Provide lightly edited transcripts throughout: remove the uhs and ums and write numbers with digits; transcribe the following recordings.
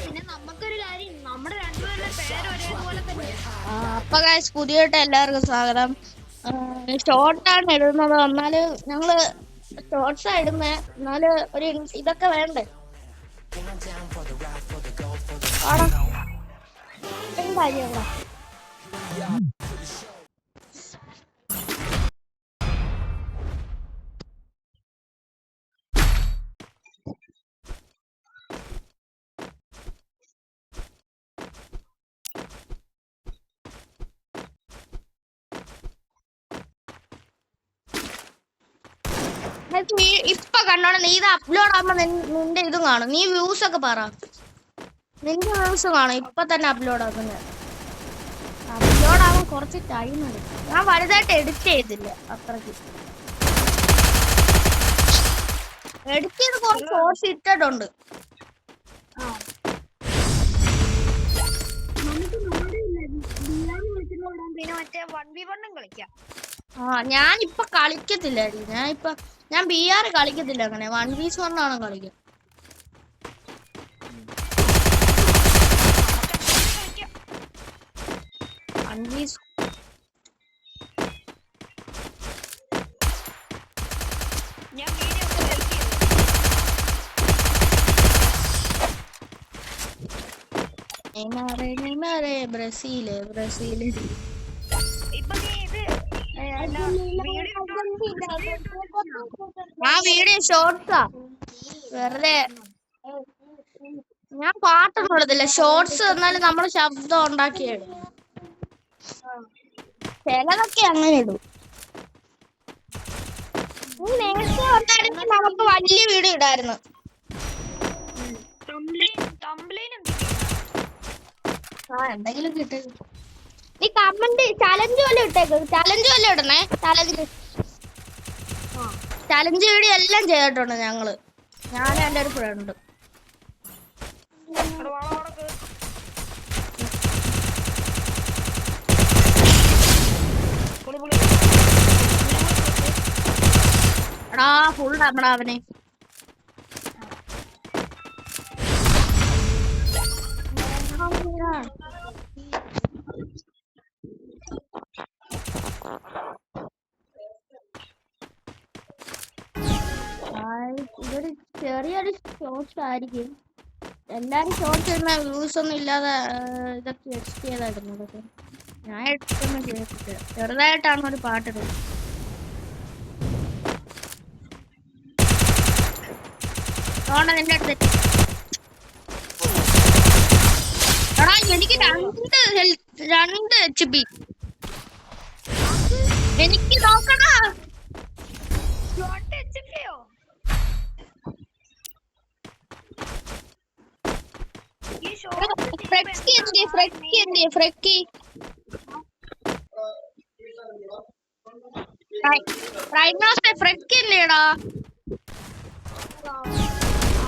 പിന്നെ നമുക്കൊരു കാര്യം, നമ്മുടെ രണ്ടുപേരുടെ പേര് ഒരേപോലെ തന്നെ. അപ്പൊ ഗൈസ് പുതിയതായിട്ട് എല്ലാവർക്കും സ്വാഗതം. ഷോർട്ടാണ് ഇടുന്നത്, എന്നാല് ഞങ്ങള് ഷോർട്സാ ഇടുന്നേ, എന്നാല് ഒരു ഇതൊക്കെ വേണ്ടേ. കാര്യങ്ങള ഇപ്പൊ കണ്ടോണം. നീ ഇത് അപ്ലോഡ് ആകുമ്പോ നിന്റെ ഇതും കാണും. നീ വ്യൂസ് ഒക്കെ പറ. നിന്റെ വ്യൂസ് കാണും ഇപ്പൊ തന്നെ അപ്ലോഡ് ആക്കുന്നത്. അപ്ലോഡ് ആവാൻ കുറച്ച് ടൈം എടുക്കും. ഞാൻ വലുതായിട്ട് എഡിറ്റ് ചെയ്തില്ല അത്രയ്ക്ക്. എഡിറ്റ് ചെയ്ത് കുറച്ച് ഷോർട്സ് ഇട്ടിട്ടുണ്ട്. പിന്നെ മറ്റേ 1v1 കളിക്കാം. ഞാനിപ്പൊ കളിക്കത്തില്ല. ഞാൻ BR കളിക്കത്തില്ല. അങ്ങനെ 1v1 ആണ് കളിക്കുക. ബ്രസീല് വീഡിയോ ഷോർട്സാ. വെറുതെ ഞാൻ പാട്ടൊന്നും ഇടത്തില്ല. ഷോർട്സ് എന്നാലും നമ്മള് ശബ്ദം ഉണ്ടാക്കിയിടും. ചിലതൊക്കെ അങ്ങനെ ഇടും. നേരത്തെ ഉണ്ടായിരുന്നെങ്കിൽ നമുക്ക് വലിയ വീഡിയോ ഇടായിരുന്നു. എന്തെങ്കിലും കിട്ടും. നീ കമന്റ് ചലഞ്ച് വല്ല ഇട്ടേക്ക്. ചലഞ്ച് വല്ല ഇടണേ. ചലഞ്ച് വീഡിയോ എല്ലാം ചെയ്തിട്ടുണ്ട് ഞങ്ങള്. ഞാൻ എൻ്റെ ഒരു ഫ്രണ്ട്. എടാ ഫുൾ നമ്മടാ അവനെ. ഇതൊരു ചെറിയൊരു ഷോർട്സ് ആയിരിക്കും. എല്ലാരും ഷോർട്സ് ഇടുന്ന വ്യൂസ് ഒന്നും ഇല്ലാതെ ഇതൊക്കെ എഡിറ്റ് ചെയ്തിടുന്നത്. ഞാൻ എഡിറ്റൊന്നും ചെയ്തിട്ടില്ല. ചെറുതായിട്ടാണ് ഒരു പാട്ടിടുന്നത്. നിന്റെ അടുത്ത് എടാ എനിക്ക് 2 HP. എനിക്ക് നോക്കണ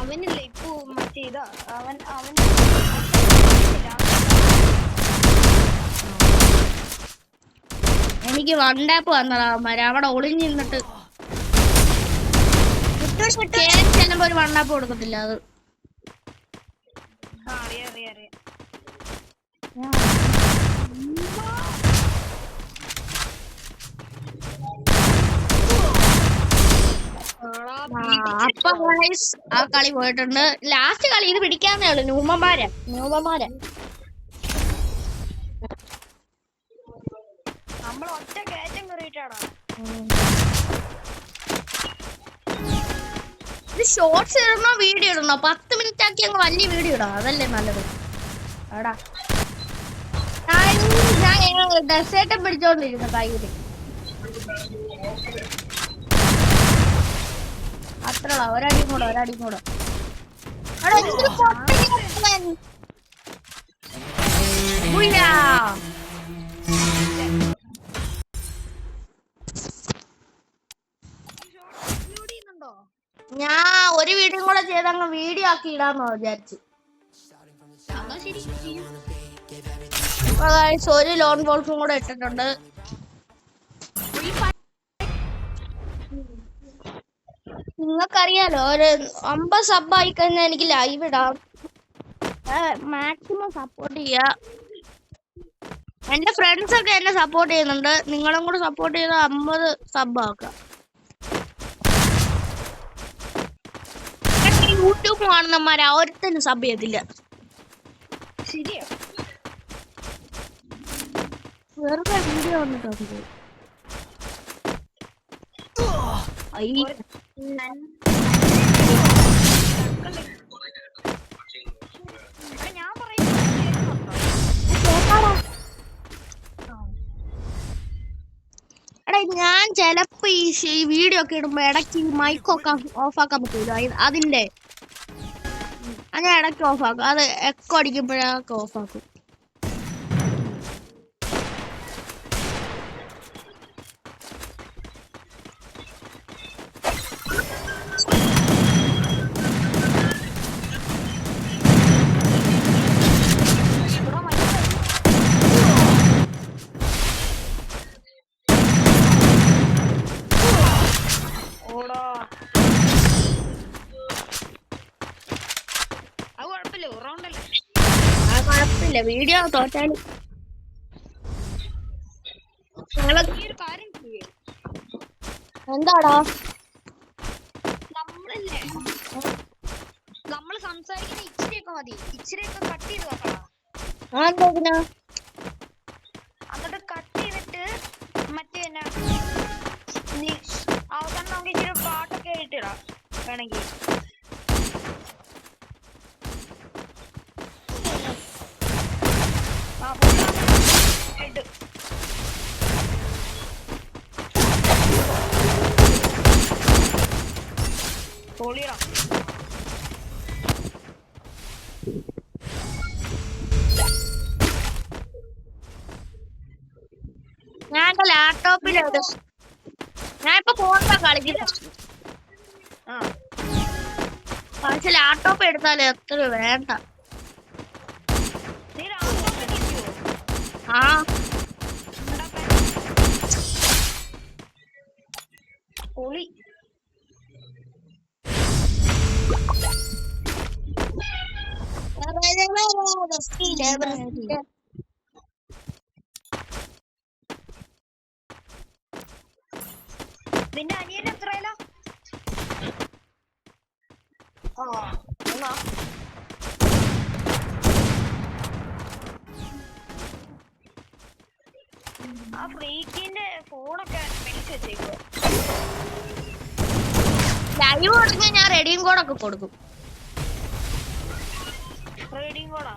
അവനില്ല ഇപ്പൊ മറ്റേ ഇതാ അവൻ എനിക്ക് 1 ടാപ്പ് വന്നതാ. അവിടെ ഒളിഞ്ഞു നിന്നിട്ട് ചെല്ലുമ്പോ ഒരു 1 ടാപ്പ് കൊടുക്കത്തില്ല. അത് അപ്പൊ ആ കളി പോയിട്ടുണ്ട്. ലാസ്റ്റ് കളി ഇത് പിടിക്കാന്നേ ഉള്ളു. ന്യൂമന്മാരെ നമ്മൾ ഒറ്റ കയറ്റം കയറിയിട്ടാണോ ഇത് ഷോർട്സ് ഇടണോ വീഡിയോ ഇടണോ? 10 മിനിറ്റ് ആക്കി അങ്ങ് വലിയ വീഡിയോ ഇടാം. അതല്ലേ നല്ലത്. എടാ ഞാൻ ഡെസേർട്ട് പിടിച്ചോണ്ടിരുന്നു കയ്യില്. അത്ര ഒരടി കൂടെ ഞാൻ ഒരു വീഡിയോ കൂടെ ചെയ്ത് അങ്ങ് വീഡിയോ ആക്കി ഇടാന്ന് വിചാരിച്ചു. ഒരു ലോൺ ബോൾസും കൂടെ ഇട്ടിട്ടുണ്ട്. നിങ്ങൾക്കറിയാലോ ഒരു 50 സബ് ആയി കഴിഞ്ഞാൽ എനിക്ക് ലൈവ് ഇടാം. മാക്സിമം സപ്പോർട്ട് ചെയ്യാ. എന്റെ ഫ്രണ്ട്സ് ഒക്കെ എന്നെ സപ്പോർട്ട് ചെയ്യുന്നുണ്ട്. നിങ്ങളും കൂടെ സപ്പോർട്ട് ചെയ്ത് 50 സബ് ആക്കാം. യൂട്യൂബ് കാണുന്നമാരെ ഒരുത്തനും സബ് ചെയ്തില്ല. ശരിയാ. വെറുതെ വീഡിയോ വന്നിട്ടുണ്ട്. ഞാൻ പറയുന്നത് എടാ ഞാൻ ചെലപ്പോ ഈ വീഡിയോ ഒക്കെ ഇടുമ്പോ ഇടയ്ക്ക് മൈക്കൊക്കെ ഓഫ് ആക്കാൻ പറ്റൂല. അതിന്റെ ഞാൻ ഇടയ്ക്ക് ഓഫ് ആക്കും. അത് എക്കോ അടിക്കുമ്പോഴൊക്കെ ഓഫ് ആക്കും. ഓടാ. അത് കുഴപ്പമില്ല, റൗണ്ടല്ലേ. ആ കുഴപ്പമില്ല. വീഡിയോ തോറ്റാലും ഈ ഒരു കാര്യം ചെയ്യേ, എന്താടാ നമ്മളല്ലേ നമ്മള് സംസാരിക്കുന്ന ഇച്ചിരിയൊക്കെ മതി. ഇച്ചിരിയൊക്കെ കട്ട് ചെയ്ത് വെക്കണം. എന്താ എന്നിട്ട് കട്ട് ചെയ്തിട്ട് മറ്റേ അവസാനം നമുക്ക് ഇച്ചിരി പാട്ടൊക്കെ ഇട്ടിടാം വേണമെങ്കിൽ. ഇട്ട് പൊളിയണം. ഞാൻ എന്റെ ലാപ്ടോപ്പിൽ ഞാൻ ഇപ്പൊ ഫോണിലാ കളിക്കുന്നത്. പക്ഷെ ലാപ്ടോപ്പ് എടുത്താൽ എത്ര വേണ്ട. നീ ലാപ്ടോപ്പിൽ കളിക്കുവോ? ആ പൊളി. നിന്റെ അനിയൻ എത്രയിലാ? ആ ഫ്രീക്കിന്റെ ഫോണൊക്കെ മേടിച്ച് വെച്ചേക്കുവോ? ലൈവ് കൊടുക്കാൻ ഞാൻ റെഡിയും കോഡൊക്കെ കൊടുക്കും. റീഡിങ് കോഡാ?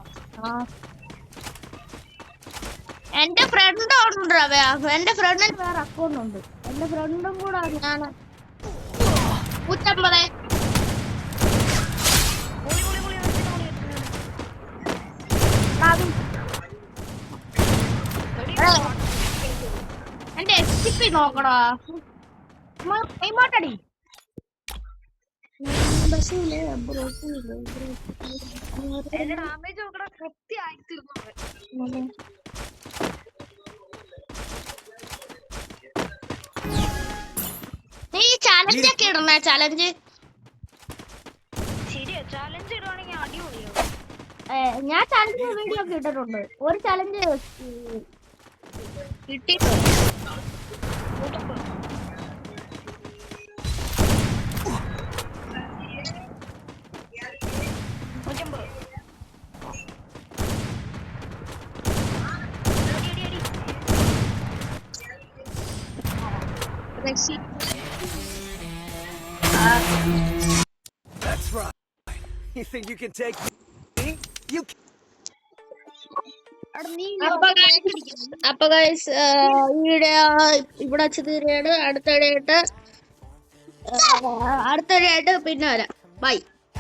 എന്റെ ഫ്രണ്ട് ഉണ്ട്. എന്റെ ഫ്രണ്ടിന് വേറെ അക്കൗണ്ട് ഉണ്ട്. എന്റെ ഫ്രണ്ടും കൂടെ ഞാൻ 150. എന്റെ എക്സിപ്പി നോക്കടാ. കൈമാട്ടടി. എന്റെ ഡാമേജ് നോക്കണ കൃത്യമായി തീർന്നു. നീ ചാലഞ്ച് ഒക്കെ ഇടണ ചാലഞ്ച്. ശരിയാ, ചാലഞ്ച് ഇടുവാണെങ്കിൽ അടിപൊളിയാവും. ഞാൻ ചാലഞ്ച് വീഡിയോ ഒക്കെ ഇട്ടിട്ടുണ്ട്. ഒരു ചാലഞ്ച് കിട്ടിയിട്ടുണ്ട്. That's right. You think you can take me? You can. അപ്പൊ ഗൈസ് വീഡിയോ ഇവിടെ വെച്ചത് അടുത്തിടെയായിട്ട് പിന്നെ വരാം. ബൈ.